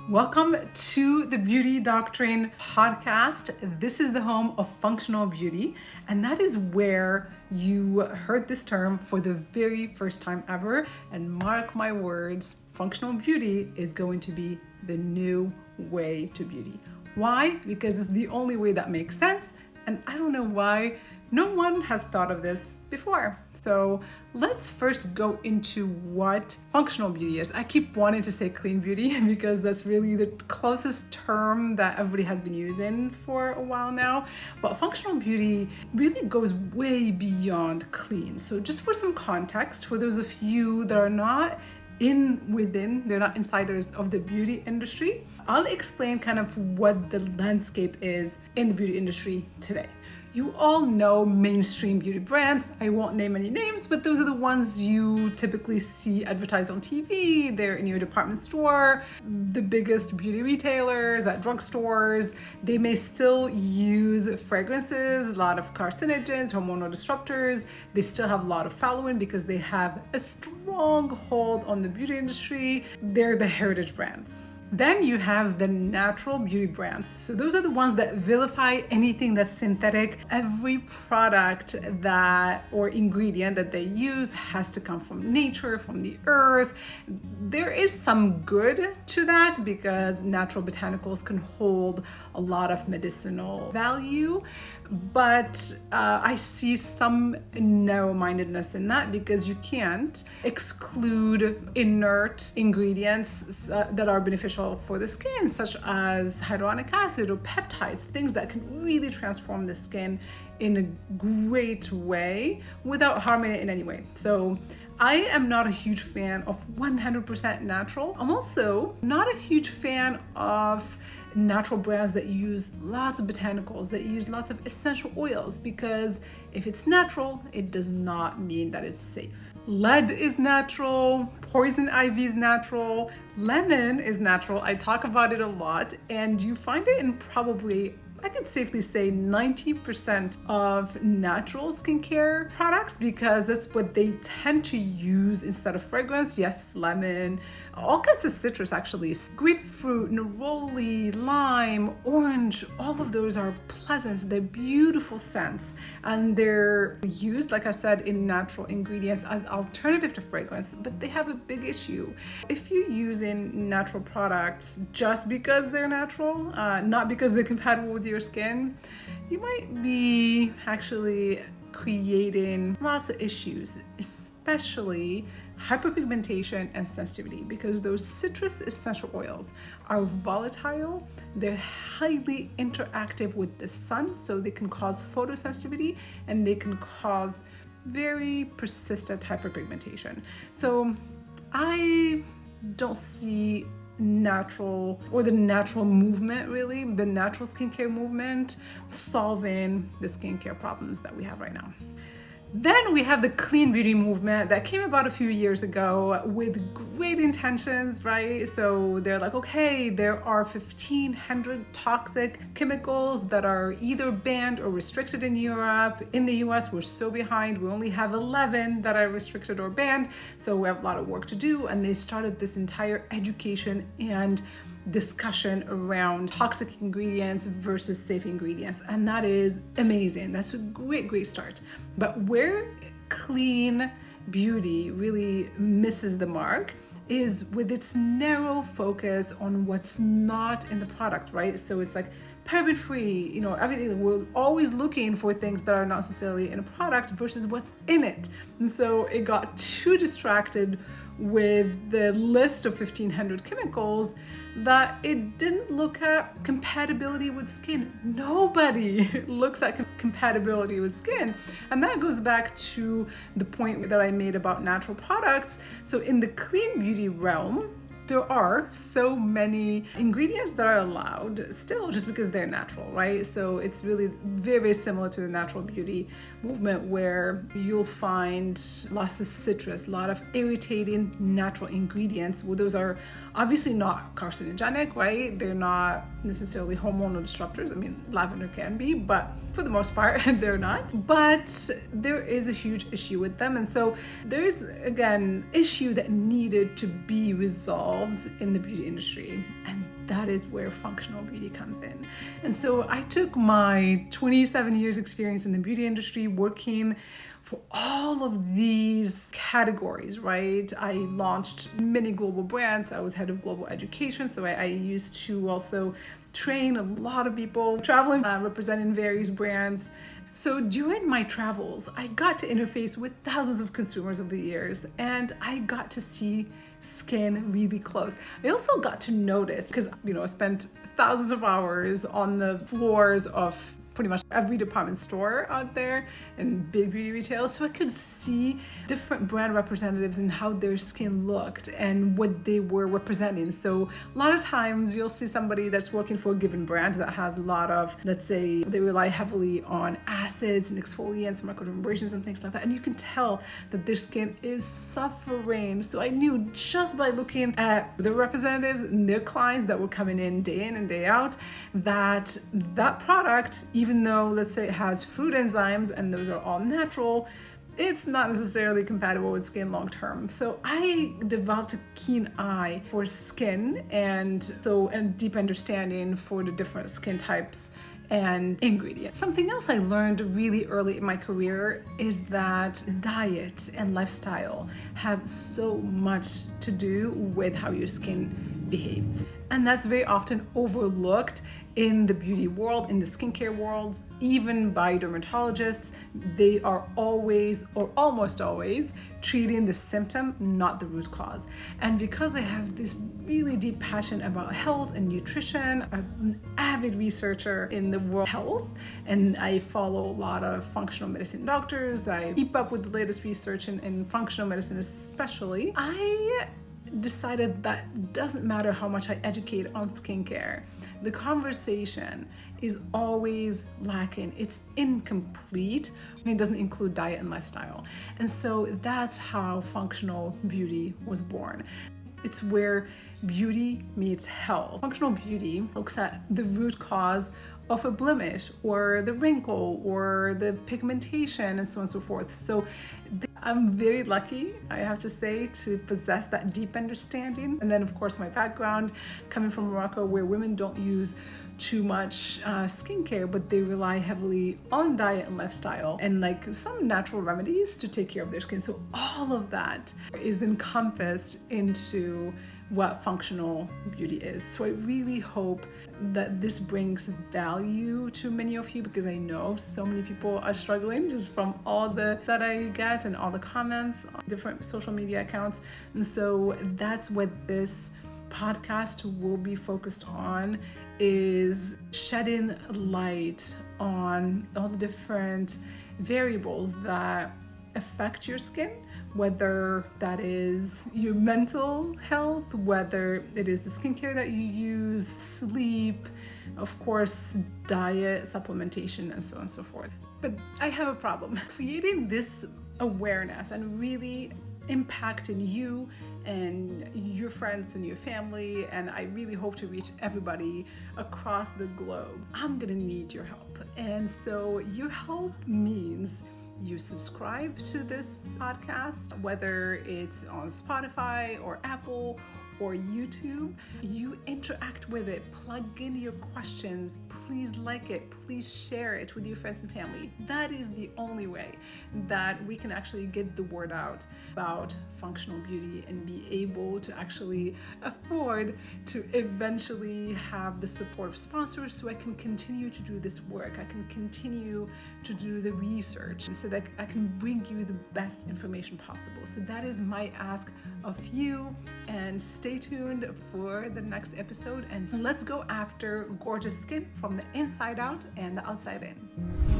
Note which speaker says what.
Speaker 1: Welcome to the Beauty Doctrine podcast. This is the home of functional beauty, and that is where you heard this term for the very first time ever. And mark my words, functional beauty is going to be the new way to beauty. Why? Because it's the only way that makes sense, and I don't know why no one has thought of this before. So let's first go into what functional beauty is. I keep wanting to say clean beauty because that's really the closest term that everybody has been using for a while now. But functional beauty really goes way beyond clean. So just for some context, for those of you that are not they're not insiders of the beauty industry, I'll explain kind of what the landscape is in the beauty industry today. You all know mainstream beauty brands. I won't name any names, but those are the ones you typically see advertised on TV. They're in your department store, the biggest beauty retailers, at drugstores. They may still use fragrances, a lot of carcinogens, hormonal disruptors. They still have a lot of following because they have a strong hold on the beauty industry. They're the heritage brands. Then you have the natural beauty brands. So those are the ones that vilify anything that's synthetic. Every product or ingredient that they use has to come from nature, from the earth. There is some good to that because natural botanicals can hold a lot of medicinal value. But I see some narrow-mindedness in that because you can't exclude inert ingredients that are beneficial for the skin, such as hyaluronic acid or peptides, things that can really transform the skin in a great way without harming it in any way. So I am not a huge fan of 100% natural. I'm also not a huge fan of natural brands that use lots of botanicals, that use lots of essential oils, because if it's natural, it does not mean that it's safe. Lead is natural, poison ivy is natural, lemon is natural. I talk about it a lot, and you find it in probably, I can safely say 90% of natural skincare products because that's what they tend to use instead of fragrance. Yes, lemon, all kinds of citrus actually. Grapefruit, neroli, lime, orange, all of those are pleasant. They're beautiful scents and they're used, like I said, in natural ingredients as alternative to fragrance, but they have a big issue. If you're using natural products just because they're natural, not because they're compatible with your skin, you might be actually creating lots of issues, especially hyperpigmentation and sensitivity, because those citrus essential oils are volatile, they're highly interactive with the sun, so they can cause photosensitivity and they can cause very persistent hyperpigmentation. So I don't see natural or the natural movement, really, the natural skincare movement solving the skincare problems that we have right now. Then we have the clean beauty movement that came about a few years ago with great intentions, right? So they're like, okay, there are 1,500 toxic chemicals that are either banned or restricted in Europe. In the US, we're so behind. We only have 11 that are restricted or banned. So we have a lot of work to do. And they started this entire education and discussion around toxic ingredients versus safe ingredients, and that is amazing. That's a great start. But where clean beauty really misses the mark is with its narrow focus on what's not in the product, right? So it's like paraben free, everything. We're always looking for things that are not necessarily in a product versus what's in it. And so it got too distracted with the list of 1,500 chemicals that it didn't look at compatibility with skin. Nobody looks at compatibility with skin. And that goes back to the point that I made about natural products. So in the clean beauty realm, there are so many ingredients that are allowed still just because they're natural, right? So it's really very similar to the natural beauty movement where you'll find lots of citrus, a lot of irritating natural ingredients. Well, those are obviously not carcinogenic, right? They're not necessarily hormonal disruptors. I mean, lavender can be, but for the most part, they're not. But there is a huge issue with them. And so there's, again, issue that needed to be resolved in the beauty industry. And that is where functional beauty comes in. And so I took my 27 years experience in the beauty industry working for all of these categories, right? I launched many global brands. I was head of global education. So I used to also train a lot of people traveling, representing various brands. So during my travels, I got to interface with thousands of consumers over the years, and I got to see skin really close. I also got to notice, because I spent thousands of hours on the floors of pretty much every department store out there and big beauty retail, so I could see different brand representatives and how their skin looked and what they were representing. So a lot of times you'll see somebody that's working for a given brand that has a lot of, let's say, they rely heavily on acids and exfoliants, microdermabrasions and things like that, and you can tell that their skin is suffering. So I knew just by looking at the representatives and their clients that were coming in and day out, that product, even though, let's say, it has fruit enzymes and those are all natural, it's not necessarily compatible with skin long term. So I developed a keen eye for skin and a deep understanding for the different skin types and ingredients. Something else I learned really early in my career is that diet and lifestyle have so much to do with how your skin behaves. And that's very often overlooked in the beauty world, in the skincare world, even by dermatologists. They are always, or almost always, treating the symptom, not the root cause. And because I have this really deep passion about health and nutrition, I'm an avid researcher in the world of health, and I follow a lot of functional medicine doctors. I keep up with the latest research in functional medicine especially. I decided that doesn't matter how much I educate on skincare, the conversation is always lacking. It's incomplete when it doesn't include diet and lifestyle. And so that's how functional beauty was born. It's where beauty meets health. Functional beauty looks at the root cause of a blemish or the wrinkle or the pigmentation and so on and so forth. So I'm very lucky, I have to say, to possess that deep understanding. And then of course my background coming from Morocco, where women don't use too much skincare, but they rely heavily on diet and lifestyle and like some natural remedies to take care of their skin. So all of that is encompassed into what functional beauty is. So I really hope that this brings value to many of you, because I know so many people are struggling just from all that I get and all the comments on different social media accounts. And so that's what this podcast will be focused on, is shedding light on all the different variables that affect your skin, whether that is your mental health, whether it is the skincare that you use, sleep, of course, diet, supplementation, and so on and so forth. But I have a problem creating this awareness and really impacting you and your friends and your family, and I really hope to reach everybody across the globe. I'm gonna need your help, and so your help means you subscribe to this podcast, whether it's on Spotify or Apple or YouTube. You interact with it, plug in your questions, please like it, please share it with your friends and family. That is the only way that we can actually get the word out about functional beauty and be able to actually afford to eventually have the support of sponsors, so I can continue to do this work. I can continue to do the research so that I can bring you the best information possible. So that is my ask of you, and stay tuned for the next episode, and let's go after gorgeous skin from the inside out and the outside in.